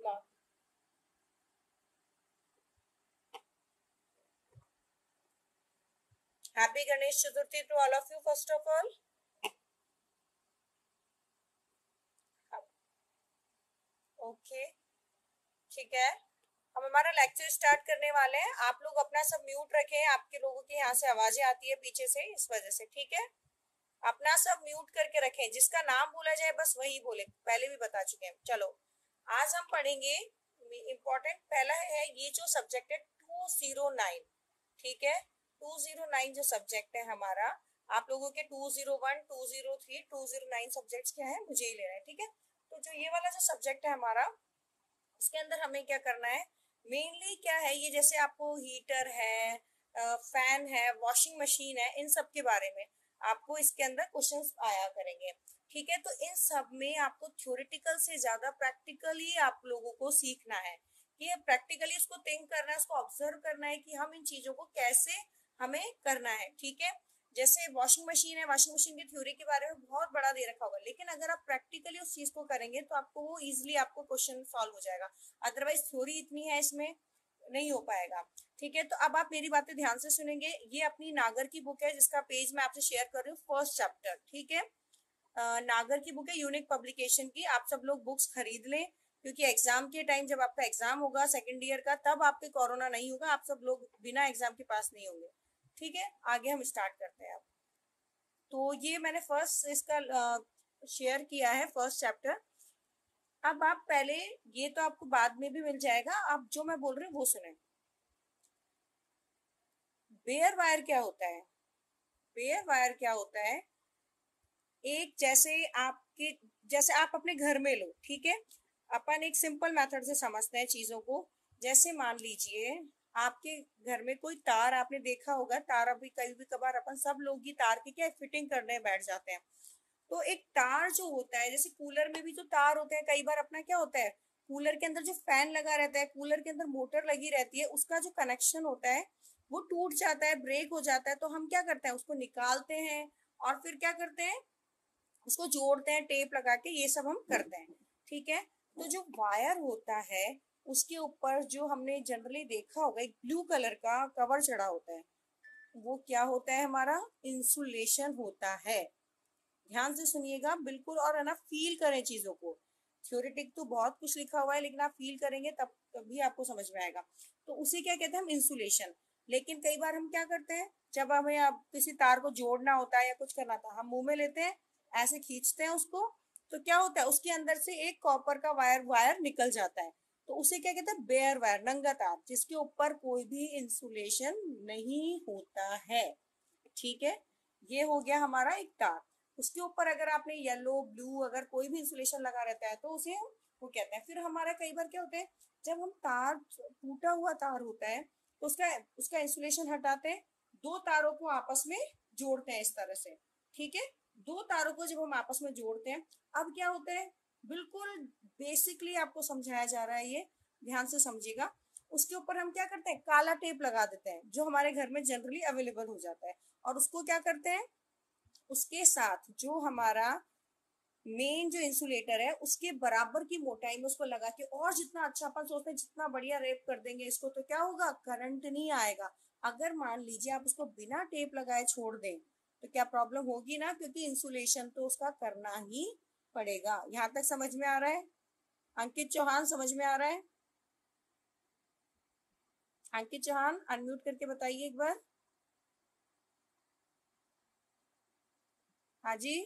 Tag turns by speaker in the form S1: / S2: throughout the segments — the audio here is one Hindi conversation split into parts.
S1: ना। Happy Ganesh Chaturthi to all of you first of all. Okay, ठीक है, हम हमारा लेक्चर स्टार्ट करने वाले हैं। आप लोग अपना सब म्यूट रखें, आपके लोगों की यहाँ से आवाजें आती है पीछे से, इस वजह से, ठीक है। अपना सब म्यूट करके रखें, जिसका नाम बोला जाए बस वही बोले, पहले भी बता चुके हैं। चलो, आज हम पढ़ेंगे इम्पोर्टेंट पहला है ये जो सब्जेक्ट है 209, ठीक है। 209 जो सब्जेक्ट है हमारा, आप लोगों के 201, 203, 209 सब्जेक्ट्स क्या है मुझे ही लेना है, ठीक है। तो जो ये वाला जो सब्जेक्ट है हमारा, इसके अंदर हमें क्या करना है, मेनली क्या है, ये जैसे आपको हीटर है, फैन है, वॉशिंग मशीन है, इन सब के बारे में आपको इसके अंदर क्वेश्चंस आया करेंगे, ठीक है। तो इन सब में आपको थ्योरेटिकल से ज्यादा प्रैक्टिकली आप लोगों को सीखना है, कि प्रैक्टिकली इसको थिंक करना है, उसको ऑब्जर्व करना है कि हम इन चीजों को कैसे हमें करना है, ठीक है। जैसे वॉशिंग मशीन है, वॉशिंग मशीन की थ्योरी के बारे में बहुत बड़ा दे रखा होगा, लेकिन अगर आप प्रैक्टिकली उस चीज को करेंगे तो आपको वो इजिली आपको क्वेश्चन सॉल्व हो जाएगा। अदरवाइज थ्योरी इतनी है इसमें, नहीं हो पाएगा, ठीक है। तो अब आप मेरी बातें ध्यान से सुनेंगे। ये अपनी नागर की बुक है, जिसका पेज मैं आपसे शेयर कर रही हूँ, फर्स्ट चैप्टर, ठीक है। नागर की बुक है, यूनिक पब्लिकेशन की। आप सब लोग बुक्स खरीद लें, क्योंकि एग्जाम के टाइम जब आपका एग्जाम होगा सेकेंड ईयर का, तब आपके कोरोना नहीं होगा, आप सब लोग बिना एग्जाम के पास नहीं होंगे, ठीक है। आगे हम स्टार्ट करते हैं अब। तो ये मैंने फर्स्ट इसका शेयर किया है, फर्स्ट चैप्टर। अब आप पहले, ये तो आपको बाद में भी मिल जाएगा, आप जो मैं बोल रही हूँ वो सुने। बेयर वायर क्या होता है? बेयर वायर क्या होता है, एक जैसे आप अपने घर में लो, ठीक है। अपन एक सिंपल मेथड से समझते हैं चीजों को। जैसे मान लीजिए आपके घर में कोई तार, आपने देखा होगा तार, अभी कभी भी कभार अपन सब लोग ही तार की क्या फिटिंग करने बैठ जाते हैं। तो एक तार जो होता है, जैसे कूलर में भी जो तार होते हैं, कई बार अपना क्या होता है, कूलर के अंदर जो फैन लगा रहता है, कूलर के अंदर मोटर लगी रहती है, उसका जो कनेक्शन होता है वो टूट जाता है, ब्रेक हो जाता है, तो हम क्या करते हैं, उसको निकालते हैं और फिर क्या करते हैं, उसको जोड़ते हैं टेप लगा के, ये सब हम करते हैं, ठीक है। तो जो वायर होता है, उसके ऊपर जो हमने जनरली देखा होगा एक ब्लू कलर का कवर चढ़ा होता है, वो क्या होता है, हमारा इंसुलेशन होता है। ध्यान से सुनिएगा बिल्कुल, और है ना, फील करें चीजों को। थ्योरेटिक तो बहुत कुछ लिखा हुआ है, लेकिन आप फील करेंगे तब तभी आपको समझ में आएगा। तो उसे क्या कहते हैं हम, इंसुलेशन। लेकिन कई बार हम क्या करते हैं, जब हमें अब किसी तार को जोड़ना होता है या कुछ करना था, हम मुंह में लेते हैं, ऐसे खींचते हैं उसको, तो क्या होता है, उसके अंदर से एक कॉपर का वायर वायर निकल जाता है। तो उसे क्या कहते हैं, बेयर वायर, नंगा तार, जिसके ऊपर कोई भी इंसुलेशन नहीं होता है, ठीक है। ये हो गया हमारा एक तार। उसके ऊपर अगर आपने येलो ब्लू अगर कोई भी इंसुलेशन लगा रहता है तो उसे हम वो कहते हैं। फिर हमारा कई बार क्या होता है, जब हम तार, टूटा हुआ तार होता है, तो उसका उसका इंसुलेशन हटाते हैं, दो तारों को आपस में जोड़ते हैं इस तरह से, ठीक है। दो तारों को जब हम आपस में जोड़ते हैं, अब क्या होता है, बिल्कुल बेसिकली आपको समझाया जा रहा है ये, ध्यान से समझिएगा। उसके ऊपर हम क्या करते हैं, काला टेप लगा देते हैं, जो हमारे घर में जनरली अवेलेबल हो जाता है, और उसको क्या करते हैं, उसके साथ जो हमारा मेन जो इंसुलेटर है उसके बराबर की मोटाई में उसको लगा के, और जितना अच्छा अपन सोचते हैं जितना बढ़िया रेप कर देंगे इसको, तो क्या होगा, करंट नहीं आएगा। अगर मान लीजिए आप उसको बिना टेप लगाए छोड़ दें, तो क्या प्रॉब्लम होगी ना, क्योंकि इंसुलेशन तो उसका करना ही पड़ेगा। यहाँ तक समझ में आ रहा है? अंकित चौहान समझ में आ रहा है? अंकित चौहान अनम्यूट करके बताइए एक बार। हाँ जी,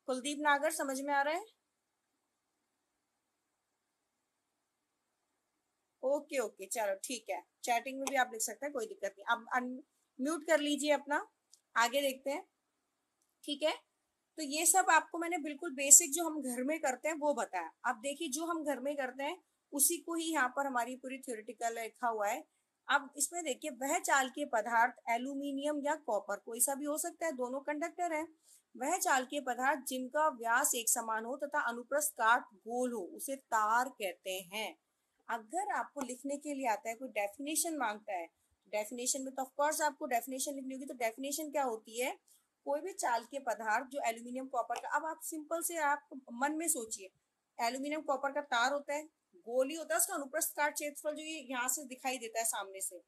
S1: कुलदीप नागर समझ में आ रहा है? ओके ओके, चलो ठीक है, चैटिंग में भी आप लिख सकते हैं, कोई दिक्कत नहीं। अब अनम्यूट कर लीजिए अपना, आगे देखते हैं, ठीक है। तो ये सब आपको मैंने बिल्कुल बेसिक जो हम घर में करते हैं वो बताया। अब देखिए जो हम घर में करते हैं उसी को ही यहाँ पर हमारी पूरी थ्योरेटिकल लिखा हुआ है। अब इसमें देखिए, वह चालकीय पदार्थ एल्यूमिनियम या कॉपर कोई सा भी हो सकता है, दोनों कंडक्टर है। वह चालकीय पदार्थ जिनका व्यास एक समान हो तथा अनुप्रस्थ काट गोल हो उसे तार कहते हैं। अगर आपको लिखने के लिए आता है, कोई डेफिनेशन मांगता है, डेफिनेशन में तो ऑफ कोर्स आपको डेफिनेशन लिखनी होगी। तो डेफिनेशन क्या होती है, कोई भी चालकीय पदार्थ जो एल्यूमिनियम कॉपर का, अब आप सिंपल से आप मन में सोचिए, एल्यूमिनियम कॉपर का तार होता है, गोल ही होता है, उसका अनुप्रस्थ काट क्षेत्रफल जो ये यहाँ से दिखाई देता है सामने से,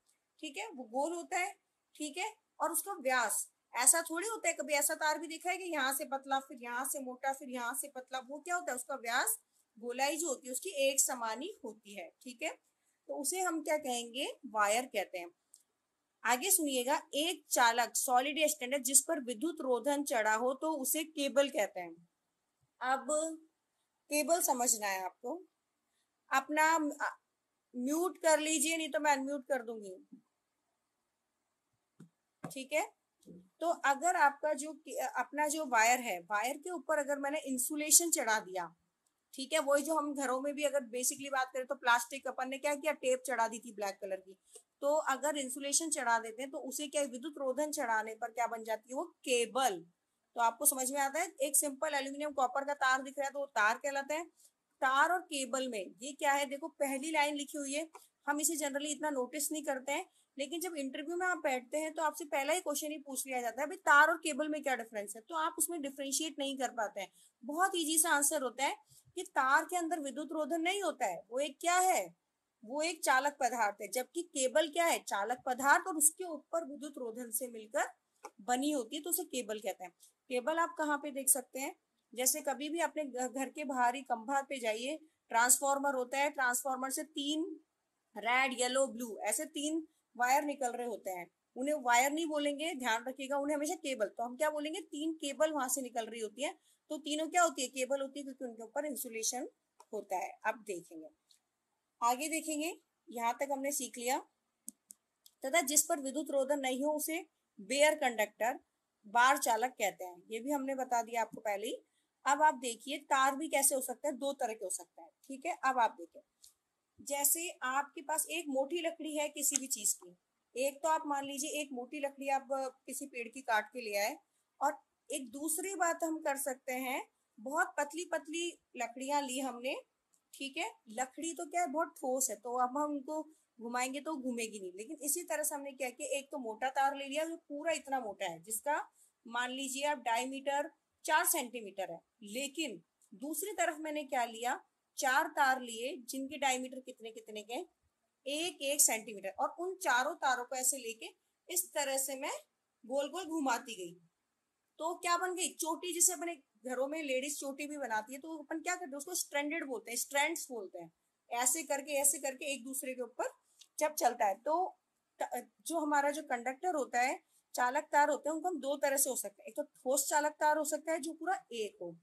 S1: ठीक है, वो गोल होता है, ठीक है। और उसका व्यास ऐसा थोड़ी होता है, कभी ऐसा तार भी देखा है कि यहाँ से पतला फिर यहाँ से मोटा फिर यहाँ से पतला, वो क्या होता है, उसका व्यास, गोलाई जो होती है उसकी एक समान ही होती है, ठीक है। तो उसे हम क्या कहेंगे, वायर कहते हैं। आगे सुनिएगा, एक चालक सॉलिड या स्टैंडर्ड जिस पर विद्युत रोधन चढ़ा हो तो उसे केबल कहते हैं। अब केबल समझना है आपको, अपना म्यूट कर लीजिए, नहीं तो मैं अनम्यूट कर दूंगी, ठीक है। तो अगर आपका जो अपना जो वायर है, वायर के ऊपर अगर मैंने इंसुलेशन चढ़ा दिया, ठीक है, वही जो हम घरों में भी अगर बेसिकली बात करें तो प्लास्टिक, अपन ने क्या किया, टेप चढ़ा दी थी ब्लैक कलर की। तो अगर इंसुलेशन चढ़ा देते हैं तो उसे क्या, विद्युत रोधन चढ़ाने पर क्या बन जाती है, वो केबल। तो आपको समझ में आता है, एक सिंपल एल्यूमिनियम कॉपर का तार दिख रहा है तो वो तार कहलाता है। तार और केबल में ये क्या है, देखो पहली लाइन लिखी हुई है, हम इसे जनरली इतना नोटिस नहीं करते हैं, लेकिन जब इंटरव्यू में आप बैठते हैं तो आपसे पहला ही क्वेश्चन ही पूछ लिया जाता है, भाई तार और केबल में क्या डिफरेंस है, तो आप उसमें डिफ्रेंशिएट नहीं कर पाते हैं। बहुत इजी सा आंसर होता है कि तार के अंदर विद्युत रोधन नहीं होता है, वो एक क्या है, वो एक चालक पदार्थ है, जबकि केबल क्या है, चालक पदार्थ और उसके ऊपर विद्युत रोधन से मिलकर बनी होती है, तो उसे केबल कहते हैं। केबल आप कहाँ पे देख सकते हैं, जैसे कभी भी अपने घर के बाहरी खंभा पे जाइए, ट्रांसफार्मर होता है, ट्रांसफार्मर से तीन, रेड येलो ब्लू ऐसे तीन वायर निकल रहे होते हैं, उन्हें वायर नहीं बोलेंगे, ध्यान रखिएगा, उन्हें हमेशा केबल, तो हम क्या बोलेंगे, तीन केबल वहां से निकल रही होती है, तो तीनों क्या होती है, केबल होती है, क्योंकि उनके ऊपर इंसुलेशन होता है। अब देखेंगे, आगे देखेंगे, यहां तक हमने सीख लिया। तथा जिस पर विद्युत रोधन नहीं हो उसे बेयर कंडक्टर, बार चालक कहते हैं, ये भी हमने बता दिया आपको पहले ही। अब आप देखिए, तार भी कैसे हो सकता है, दो तरह के हो सकता है, ठीक है। अब आप देखिए, जैसे आपके पास एक मोटी लकड़ी है किसी भी चीज की, एक तो आप मान लीजिए एक मोटी लकड़ी आप किसी पेड़ की काट के ले आए, और एक दूसरी बात हम कर सकते हैं, बहुत पतली पतली लकड़ियां ली हमने, ठीक है, लकड़ी तो क्या है, बहुत ठोस है, तो अब हम उनको घुमाएंगे तो घूमेगी नहीं, लेकिन इसी तरह से हमने क्या किया, एक तो मोटा तार ले लिया जो पूरा इतना मोटा है, जिसका मान लीजिए आप डायमीटर 4 सेंटीमीटर है, लेकिन दूसरी तरफ मैंने क्या लिया, चार तार लिए जिनके डायमीटर कितने कितने के, 1 1 सेंटीमीटर, और उन चारों तारों को ऐसे लेके इस तरह से मैं गोल गोल घुमाती गई, तो क्या बन गई, चोटी, जिसे अपने घरों में लेडीज चोटी भी बनाती है, तो अपन क्या करते हैं, उसको स्ट्रैंडेड बोलते हैं, स्ट्रैंड्स बोलते हैं, ऐसे करके एक दूसरे के ऊपर जब चलता है, तो जो हमारा जो कंडक्टर होता है, चालक तार होते हैं, उनको हम दो तरह से हो सकते हैं, एक तो ठोस चालक तार हो सकता है जो पूरा एक हो,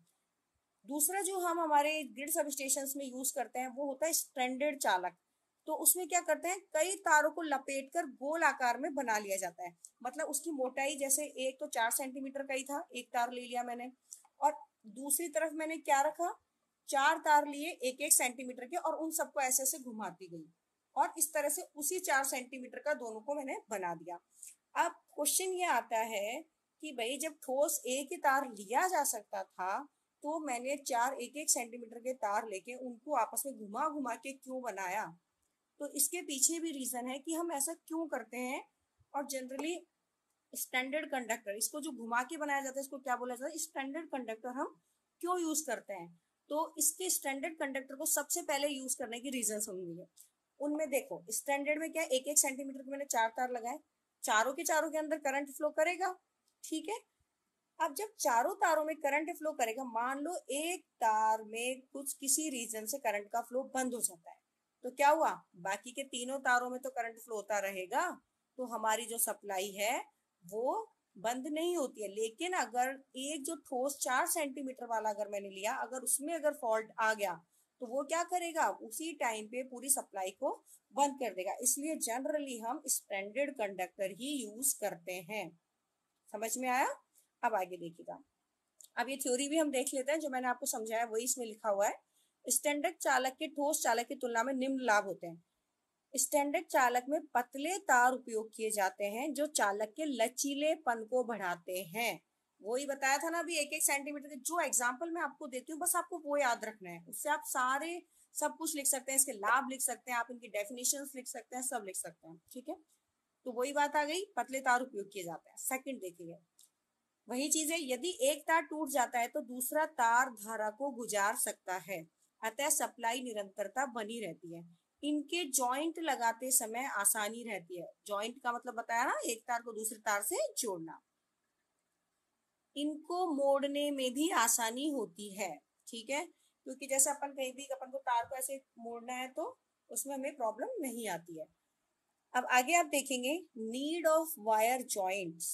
S1: दूसरा जो हम हमारे ग्रिड सब स्टेशन में यूज करते हैं वो होता है स्ट्रैंडेड चालक। तो उसमें क्या करते हैं, कई तारों को लपेट कर गोल आकार में बना लिया जाता है, मतलब उसकी मोटाई जैसे एक तो 4 सेंटीमीटर का ही था, एक तार ले लिया मैंने, और दूसरी तरफ मैंने क्या रखा, चार तार लिए 1 1 सेंटीमीटर के, और उन सबको ऐसे ऐसे घुमाती गई, और इस तरह से उसी 4 सेंटीमीटर का दोनों को मैंने बना दिया। अब क्वेश्चन ये आता है कि भाई जब ठोस एक ही तार लिया जा सकता था, तो मैंने चार 1 1 सेंटीमीटर के तार लेके उनको आपस में घुमा घुमा के क्यों बनाया, तो इसके पीछे भी रीजन है कि हम ऐसा क्यों करते हैं। और जनरली स्टैंडर्ड कंडक्टर, इसको जो घुमा के बनाया जाता है इसको क्या बोला जाता है, स्टैंडर्ड कंडक्टर हम क्यों यूज करते हैं, तो इसके स्टैंडर्ड कंडक्टर को सबसे पहले यूज करने की रीजन होंगी, उनमें देखो स्टैंडर्ड में क्या, 1 1 सेंटीमीटर के मैंने चार तार लगाए, चारों के चारों के अंदर करंट फ्लो करेगा, ठीक है। अब जब चारों तारों में करंट फ्लो करेगा, मान लो एक तार में कुछ किसी रीजन से करंट का फ्लो बंद हो जाता है, तो क्या हुआ, बाकी के तीनों तारों में तो करंट फ्लो होता रहेगा, तो हमारी जो सप्लाई है वो बंद नहीं होती है। लेकिन अगर एक जो ठोस 4 सेंटीमीटर वाला अगर मैंने लिया, अगर उसमें अगर फॉल्ट आ गया, तो वो क्या करेगा, उसी टाइम पे पूरी सप्लाई को बंद कर देगा, इसलिए जनरली हम स्टैंडर्ड कंडक्टर ही यूज करते हैं। समझ में आया। अब आगे देखिएगा, अब ये थ्योरी भी हम देख लेते हैं, जो मैंने आपको समझाया वही इसमें लिखा हुआ है। स्टैंडर्ड चालक के ठोस चालक की तुलना में निम्न लाभ होते हैं। स्टैंडर्ड चालक में पतले तार उपयोग किए जाते हैं जो चालक के लचीलेपन को बढ़ाते हैं। वही बताया था ना अभी, 1 1 सेंटीमीटर के जो एग्जाम्पल मैं आपको देती हूँ, बस आपको वो याद रखना है, उससे आप सारे सब कुछ लिख सकते हैं, इसके लाभ लिख सकते हैं, आप इनकी डेफिनेशन लिख सकते हैं, सब लिख सकते हैं, ठीक है। तो वही बात आ गई, पतले तार उपयोग किए जाते हैं। सेकंड देखिए, वही चीज है, यदि एक तार टूट जाता है तो दूसरा तार धारा को गुजार सकता है, अतः सप्लाई निरंतरता बनी रहती है। इनके जॉइंट लगाते समय आसानी रहती है। जॉइंट का मतलब बताया ना, एक तार को दूसरे तार से जोड़ना। इनको मोड़ने में भी आसानी होती है, ठीक है, क्योंकि जैसे अपन कहीं भी अपन को तार को ऐसे मोड़ना है तो उसमें हमें प्रॉब्लम नहीं आती है। अब आगे आप देखेंगे नीड ऑफ वायर जॉइंट्स।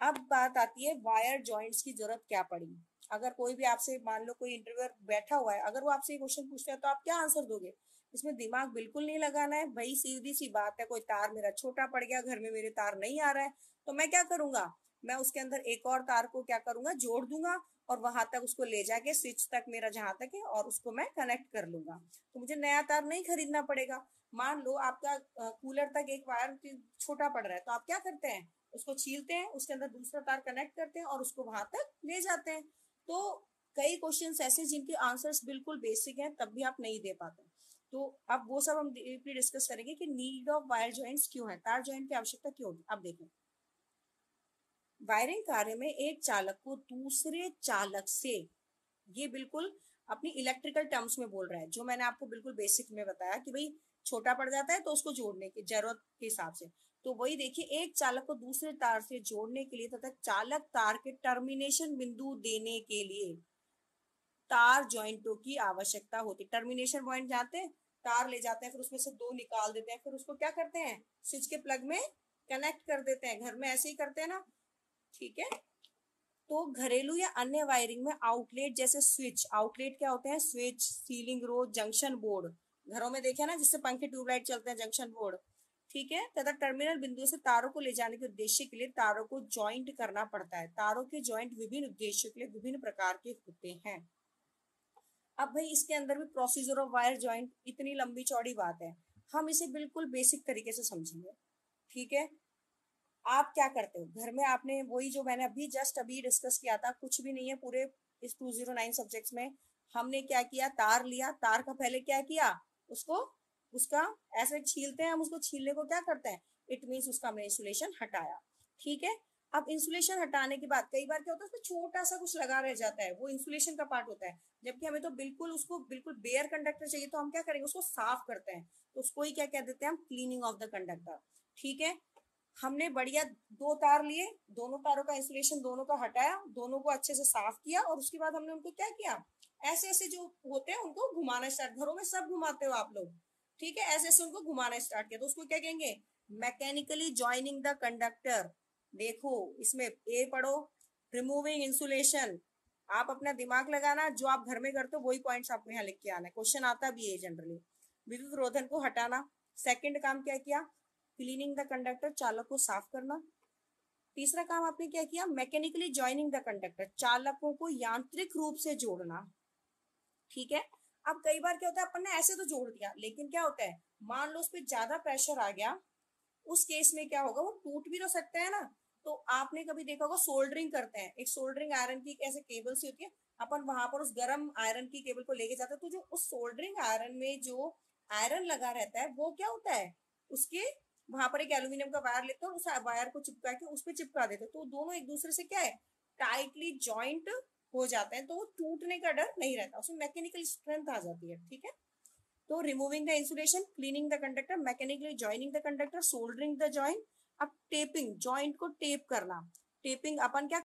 S1: अब बात आती है वायर जॉइंट्स की जरूरत क्या पड़ी। अगर कोई भी आपसे, मान लो कोई इंटरव्यूअर बैठा हुआ है, अगर वो आपसे क्वेश्चन पूछता है तो आप क्या आंसर दोगे? इसमें दिमाग बिल्कुल नहीं लगाना है भाई, सीधी सी बात है, कोई तार मेरा छोटा पड़ गया, घर में मेरे तार नहीं आ रहा है, तो मैं क्या करूंगा, मैं उसके अंदर एक और तार को क्या करूंगा, जोड़ दूंगा और वहां तक उसको ले जाके स्विच तक मेरा जहां तक है और उसको मैं कनेक्ट कर लूंगा, तो मुझे नया तार नहीं खरीदना पड़ेगा। मान लो आपका कूलर तक एक वायर छोटा पड़ रहा है, तो आप क्या करते हैं, उसको छीलते हैं, उसके अंदर दूसरा तार कनेक्ट करते हैं और उसको वहां तक ले जाते हैं। तो कई क्वेश्चंस ऐसे जिनके आंसर्स बिल्कुल बेसिक हैं तब भी आप नहीं दे पाते। तो अब वो सब हम डीपली डिस्कस करेंगे कि नीड ऑफ वायर जॉइंट्स क्यों है, तार जॉइंट की आवश्यकता क्यों होगी। अब देखें, वायरिंग कार्य में एक चालक को दूसरे चालक से, ये बिल्कुल अपनी इलेक्ट्रिकल टर्म्स में बोल रहा है, जो मैंने आपको बिल्कुल बेसिक में बताया कि भाई छोटा पड़ जाता है तो उसको जोड़ने की जरूरत के हिसाब से, तो वही देखिए, एक चालक को दूसरे तार से जोड़ने के लिए तथा चालक तार के टर्मिनेशन बिंदु देने के लिए तार जॉइंटों की आवश्यकता होती है। टर्मिनेशन पॉइंट जाते हैं, तार ले जाते हैं, फिर उसमें से दो निकाल देते हैं, फिर उसको क्या करते हैं, स्विच के प्लग में कनेक्ट कर देते हैं। घर में ऐसे ही करते हैं ना, ठीक है। तो घरेलू या अन्य वायरिंग में आउटलेट जैसे स्विच, आउटलेट क्या होते हैं, switch, ceiling road, junction board, घरों में देखे ना जिससे पंखे ट्यूबलाइट चलते हैं, जंक्शन बोर्ड, ठीक है, तथा टर्मिनल बिंदु से तारों को ले जाने के उद्देश्य के लिए तारों को ज्वाइंट करना पड़ता है। तारों के ज्वाइंट विभिन्न उद्देश्यों के लिए विभिन्न प्रकार के होते हैं। अब भाई इसके अंदर भी प्रोसीजर ऑफ वायर ज्वाइंट इतनी लंबी चौड़ी बात है, हम इसे बिल्कुल बेसिक तरीके से समझेंगे, ठीक है। आप क्या करते हो घर में, आपने वही जो मैंने अभी डिस्कस किया था, कुछ भी नहीं है पूरे इस 209 सब्जेक्ट्स में। हमने क्या किया, तार लिया, तार का पहले क्या किया, उसको उसका ऐसे छीलते हैं हम, उसको छीलने को क्या करते हैं, इट मीन्स उसका हमने इंसुलेशन हटाया, ठीक है। अब इंसुलेशन हटाने के बाद कई बार क्या होता है, उसमें छोटा सा कुछ लगा रह जाता है, वो इंसुलेशन का पार्ट होता है, जबकि हमें तो बिल्कुल उसको बिल्कुल बेयर कंडक्टर चाहिए, तो हम क्या करेंगे, उसको साफ करते हैं, तो उसको ही क्या कह देते हैं हम, क्लीनिंग ऑफ द कंडक्टर, ठीक है। हमने बढ़िया दो तार लिए, दोनों तारों का इंसुलेशन दोनों का हटाया, दोनों को अच्छे से साफ किया और उसके बाद हमने उनको क्या किया, ऐसे ऐसे जो होते हैं उनको घुमाना स्टार्ट, घरों में सब घुमाते हो आप लोग, ठीक है, ऐसे ऐसे उनको घुमाना स्टार्ट किया, तो उसको क्या कहेंगे, मैकेनिकली ज्वाइनिंग द कंडक्टर। देखो इसमें ए पढ़ो, रिमूविंग इंसुलेशन, आप अपना दिमाग लगाना, जो आप घर में करते हो वही पॉइंट्स आपको यहाँ लिख के आना है, क्वेश्चन आता भी है जनरली। विद्युत रोधन को हटाना, सेकंड काम क्या किया, क्लीनिंग द कंडक्टर, चालक को साफ करना। तीसरा काम आपने क्या किया, मैकेनिकली ज्वाइनिंग द कंडक्टर, चालकों को यांत्रिक रूप से जोड़ना, ठीक है। अब कई बार क्या होता है, अपन ने ऐसे तो जोड़ दिया, लेकिन क्या होता है, मान लो उस पर ज्यादा प्रेशर आ गया, उस केस में क्या होगा, वो टूट भी तो सकता है ना। तो आपने कभी देखा होगा सोल्डरिंग करते हैं, एक सोल्डरिंग आयरन की ऐसे केबल सी होती है, अपन वहां पर उस गर्म आयरन की केबल को लेके जाते हैं, तो जो उस सोल्डरिंग आयरन में जो आयरन लगा रहता है वो क्या होता है, उसके वहां पर एक एल्यूमिनियम का वायर लेते हैं और उस वायर को चिपका के उस पर चिपका देते हैं, तो दोनों एक दूसरे से क्या है, टाइटली जॉइंट हो जाते हैं, तो वो टूटने का डर नहीं रहता, उसमें मैकेनिकल स्ट्रेंथ आ जाती है, ठीक है। तो removing the insulation, cleaning the conductor, mechanically joining the conductor, soldering the joint. अब टेपिंग, जॉइंट को टेप करना, टेपिंग अपन क्या